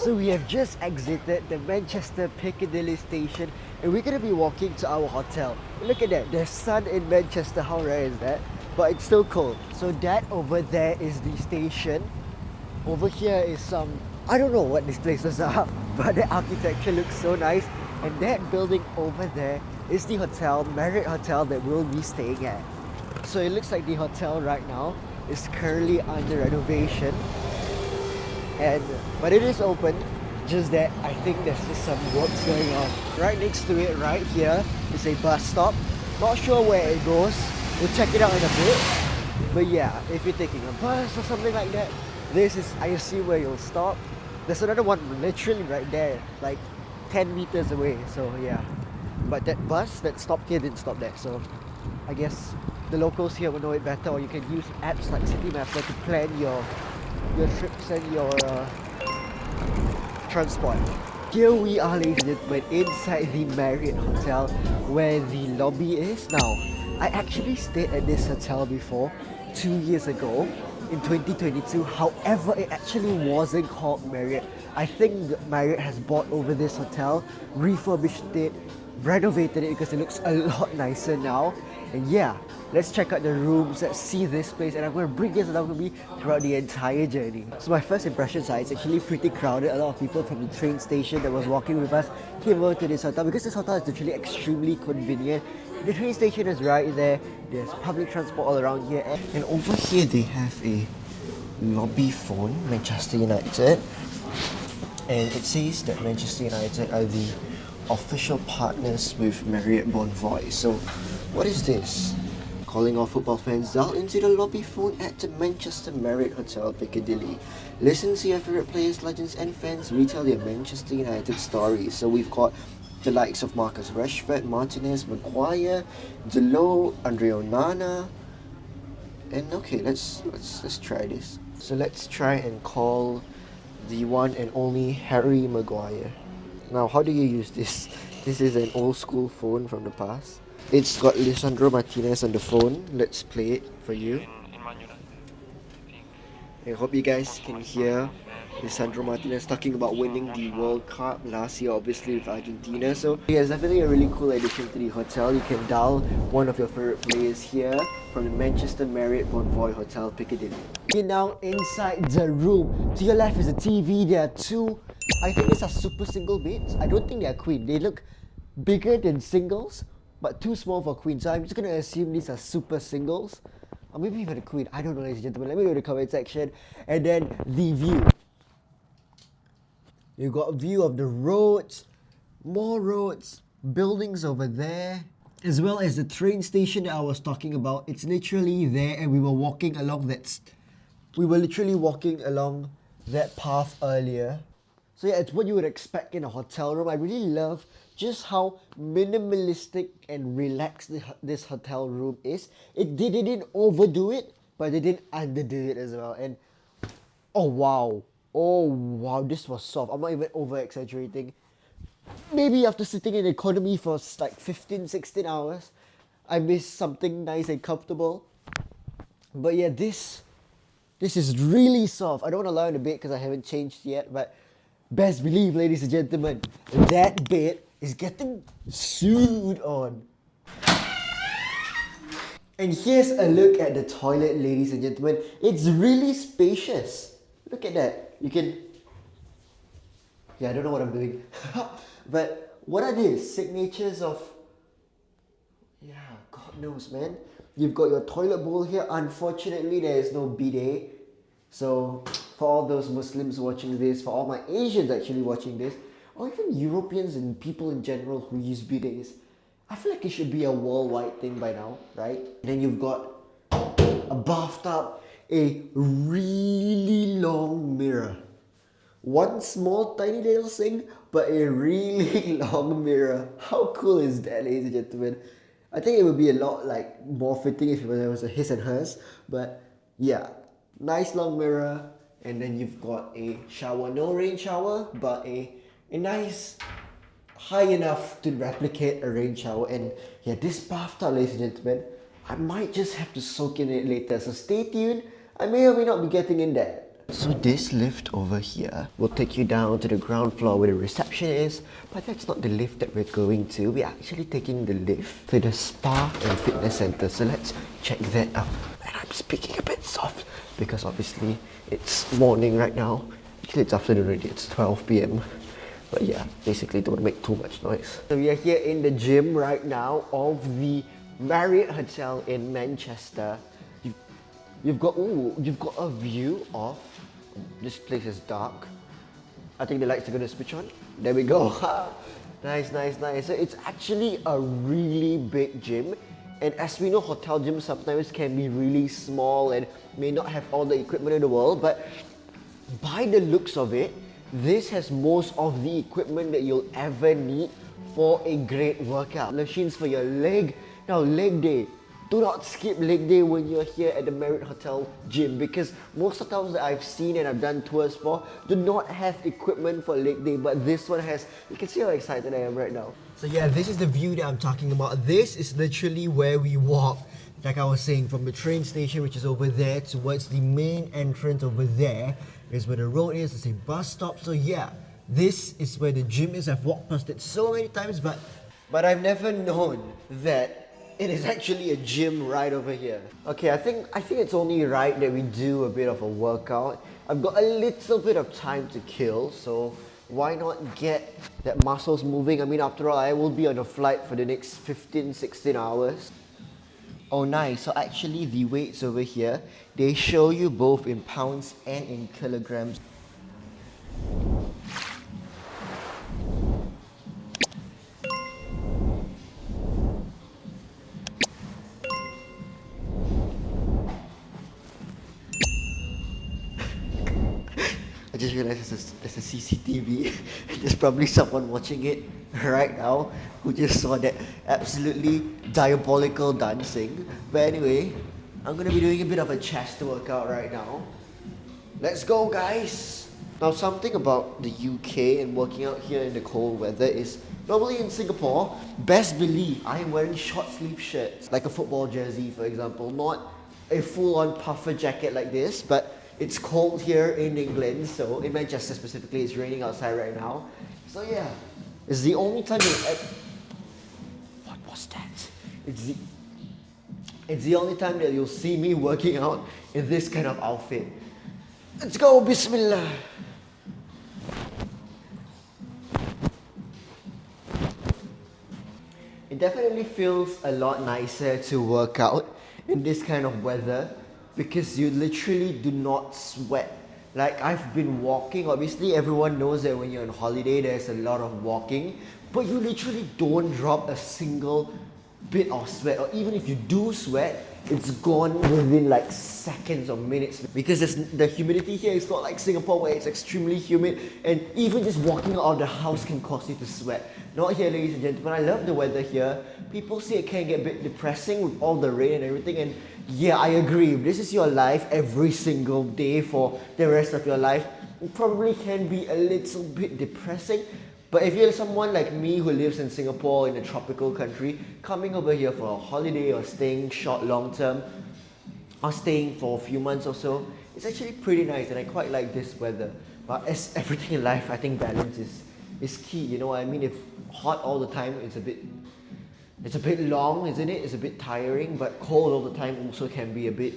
So we have just exited the Manchester Piccadilly Station and we're going to be walking to our hotel. Look at that, there's sun in Manchester, how rare is that? But it's still cold. So that over there is the station. Over here is some, I don't know what these places are, but the architecture looks so nice. And that building over there is the hotel, Marriott Hotel, that we'll be staying at. So it looks like the hotel right now is currently under renovation. But it is open, just that I think there's just some works going on. Right next to it, right here, is a bus stop. Not sure where it goes. We'll check it out in a bit. But yeah, if you're taking a bus or something like that, this is, I assume, where you'll stop. There's another one literally right there, like 10 meters away. So yeah, but that bus that stopped here didn't stop there. So I guess the locals here will know it better, or you can use apps like Citymapper to plan your trips and your transport. Here we are, ladies and gentlemen, inside the Marriott Hotel where the lobby is. Now, I actually stayed at this hotel before 2 years ago in 2022. However, it actually wasn't called Marriott. I think Marriott has bought over this hotel, refurbished it, renovated it because it looks a lot nicer now. And yeah, let's check out the rooms, let's see this place, and I'm going to bring this along with me throughout the entire journey. So my first impressions are it's actually pretty crowded. A lot of people from the train station that was walking with us came over to this hotel because this hotel is literally extremely convenient. The train station is right there, there's public transport all around here, and over here they have a lobby phone, Manchester United, and it says that Manchester United are the official partners with Marriott Bonvoy. So what is this? Calling all football fans, dial into the lobby phone at the Manchester Marriott Hotel Piccadilly. Listen to your favourite players, legends and fans retell their Manchester United stories. So we've got the likes of Marcus Rashford, Martinez, Maguire, Delo, Andre Onana. And okay, let's try this. So let's try and call the one and only Harry Maguire. Now, how do you use this? This is an old school phone from the past. It's got Lisandro Martinez on the phone. Let's play it for you. I hope you guys can hear Lisandro Martinez talking about winning the World Cup last year, obviously with Argentina. So yeah, it's definitely a really cool addition to the hotel. You can dial one of your favorite players here from the Manchester Marriott Bonvoy Hotel Piccadilly. We're now inside the room. To your left is a TV. There are two, I think these are super single beds. I don't think they are queen. They look bigger than singles, but too small for queen. So I'm just gonna assume these are super singles. Or maybe even a queen. I don't know, ladies and gentlemen. Let me go to the comment section. And then the view. You've got a view of the roads, more roads, buildings over there, as well as the train station that I was talking about. It's literally there, and we were literally walking along that path earlier. So yeah, it's what you would expect in a hotel room. I really love just how minimalistic and relaxed this hotel room is. They didn't overdo it, but they didn't underdo it as well. And oh wow, this was soft. I'm not even over exaggerating. Maybe after sitting in economy for like 15, 16 hours, I missed something nice and comfortable. But yeah, this is really soft. I don't want to lie on the bed because I haven't changed yet, but best believe, ladies and gentlemen, that bed is getting sewed on. And here's a look at the toilet, ladies and gentlemen. It's really spacious. Look at that. You can... Yeah, I don't know what I'm doing. But what are these? Signatures of... Yeah, God knows, man. You've got your toilet bowl here. Unfortunately, there is no bidet. So, for all those Muslims watching this, for all my Asians actually watching this, or even Europeans and people in general who use bidets, I feel like it should be a worldwide thing by now, right? Then you've got a bathtub, a really long mirror. One small tiny little sink, but a really long mirror. How cool is that, ladies and gentlemen? I think it would be a lot like more fitting if there was a his and hers, but yeah. Nice long mirror, and then you've got a shower, no rain shower, but a nice, high enough to replicate a rain shower. And yeah, this bathtub, ladies and gentlemen, I might just have to soak in it later, so stay tuned. I may or may not be getting in there. So this lift over here will take you down to the ground floor where the reception is, but that's not the lift that we're going to. We're actually taking the lift to the spa and fitness center. So let's check that out. And I'm speaking a bit soft because obviously it's morning right now. Actually it's afternoon already, it's 12 p.m. But yeah, basically don't make too much noise. So we are here in the gym right now of the Marriott Hotel in Manchester. You've got a view of, this place is dark. I think the lights are gonna switch on. There we go. Nice, nice, nice. So it's actually a really big gym. And as we know, hotel gyms sometimes can be really small and may not have all the equipment in the world, but by the looks of it, this has most of the equipment that you'll ever need for a great workout. Machines for your leg. Now, leg day. Do not skip leg day when you're here at the Marriott Hotel gym, because most hotels that I've seen and I've done tours for do not have equipment for leg day, but this one has. You can see how excited I am right now. So yeah, this is the view that I'm talking about. This is literally where we walk, like I was saying, from the train station, which is over there, towards the main entrance over there is where the road is. It's a bus stop. So yeah, this is where the gym is. I've walked past it so many times, but I've never known that it is actually a gym right over here. Okay, I think it's only right that we do a bit of a workout. I've got a little bit of time to kill, so why not get that muscles moving? I mean, after all, I will be on a flight for the next 15, 16 hours. Oh nice, so actually the weights over here, they show you both in pounds and in kilograms. I just realized there's a CCTV. There's probably someone watching it right now who just saw that absolutely diabolical dancing. But anyway, I'm gonna be doing a bit of a chest workout right now. Let's go, guys! Now, something about the UK and working out here in the cold weather is, normally in Singapore, best believe I am wearing short sleeve shirts, like a football jersey, for example, not a full-on puffer jacket like this, but it's cold here in England, so in Manchester specifically, it's raining outside right now. So yeah, it's the only time what was that? It's the only time that you'll see me working out in this kind of outfit. Let's go, Bismillah. It definitely feels a lot nicer to work out in this kind of weather, because you literally do not sweat. Like, I've been walking, obviously everyone knows that when you're on holiday there's a lot of walking, but you literally don't drop a single bit of sweat, or even if you do sweat, it's gone within like seconds or minutes, because the humidity here is not like Singapore where it's extremely humid, and even just walking out of the house can cause you to sweat. Not here, ladies and gentlemen. I love the weather here. People say it can get a bit depressing with all the rain and everything, and yeah, I agree. If this is your life every single day for the rest of your life, it probably can be a little bit depressing. But if you're someone like me who lives in Singapore in a tropical country, coming over here for a holiday or staying short long term, or staying for a few months or so, it's actually pretty nice, and I quite like this weather. But as everything in life, I think balance is key, you know what I mean? If hot all the time, it's a bit long, isn't it? It's a bit tiring, but cold all the time also can be a bit.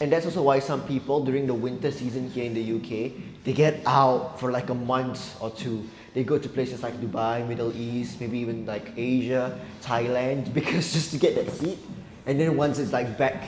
And that's also why some people during the winter season here in the UK, they get out for like a month or two. They go to places like Dubai, Middle East, maybe even like Asia, Thailand, because just to get that heat. And then once it's like back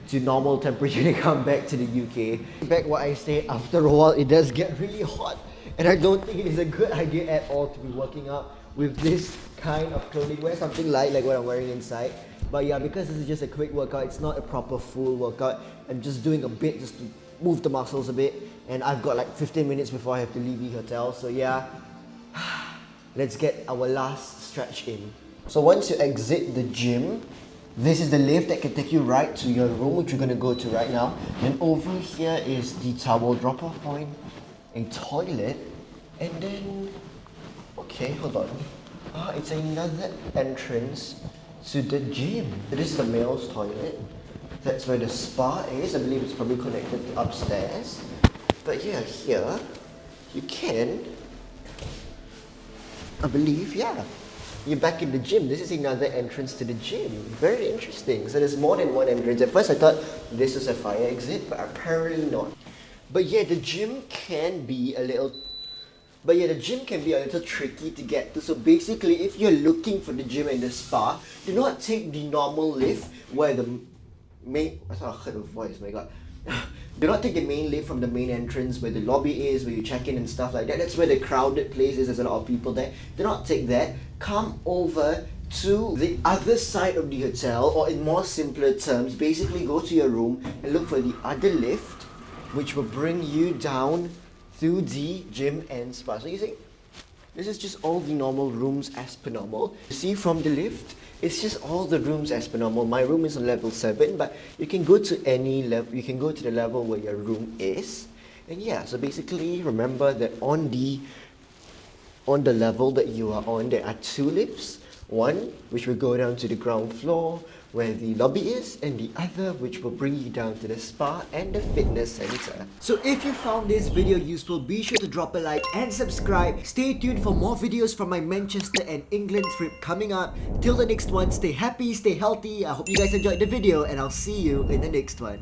to normal temperature, they come back to the UK. Back what I say, after a while it does get really hot. And I don't think it is a good idea at all to be working out with this kind of clothing. Wear something light like what I'm wearing inside. But yeah, because this is just a quick workout, it's not a proper full workout. I'm just doing a bit just to move the muscles a bit. And I've got like 15 minutes before I have to leave the hotel. So yeah, let's get our last stretch in. So once you exit the gym, this is the lift that can take you right to your room, which you're going to go to right now. And over here is the towel drop-off point, a toilet, and then, okay, hold on. It's another entrance to the gym. This is the male's toilet. That's where the spa is. I believe it's probably connected to upstairs. But yeah, here you can, I believe, yeah. You're back in the gym. This is another entrance to the gym. Very interesting. So there's more than one entrance. At first I thought this was a fire exit, but apparently not. But yeah, the gym can be a little tricky to get to. So basically, if you're looking for the gym and the spa, do not take the normal lift where the main. I thought I heard a voice. My God. Do not take the main lift from the main entrance where the lobby is, where you check in and stuff like that. That's where the crowded place is. There's a lot of people there. Do not take that. Come over to the other side of the hotel, or in more simpler terms, basically go to your room and look for the other lift, which will bring you down through the gym and spa. So you see, this is just all the normal rooms as per normal. You see from the lift, it's just all the rooms as per normal. My room is on level 7, but you can go to any level, you can go to the level where your room is. And yeah, so basically remember that on the level that you are on, there are 2 lifts. One which will go down to the ground floor where the lobby is, and the other which will bring you down to the spa and the fitness center. So if you found this video useful, be sure to drop a like and subscribe. Stay tuned for more videos from my Manchester and England trip coming up. Till the next one, stay happy, stay healthy. I hope you guys enjoyed the video, and I'll see you in the next one.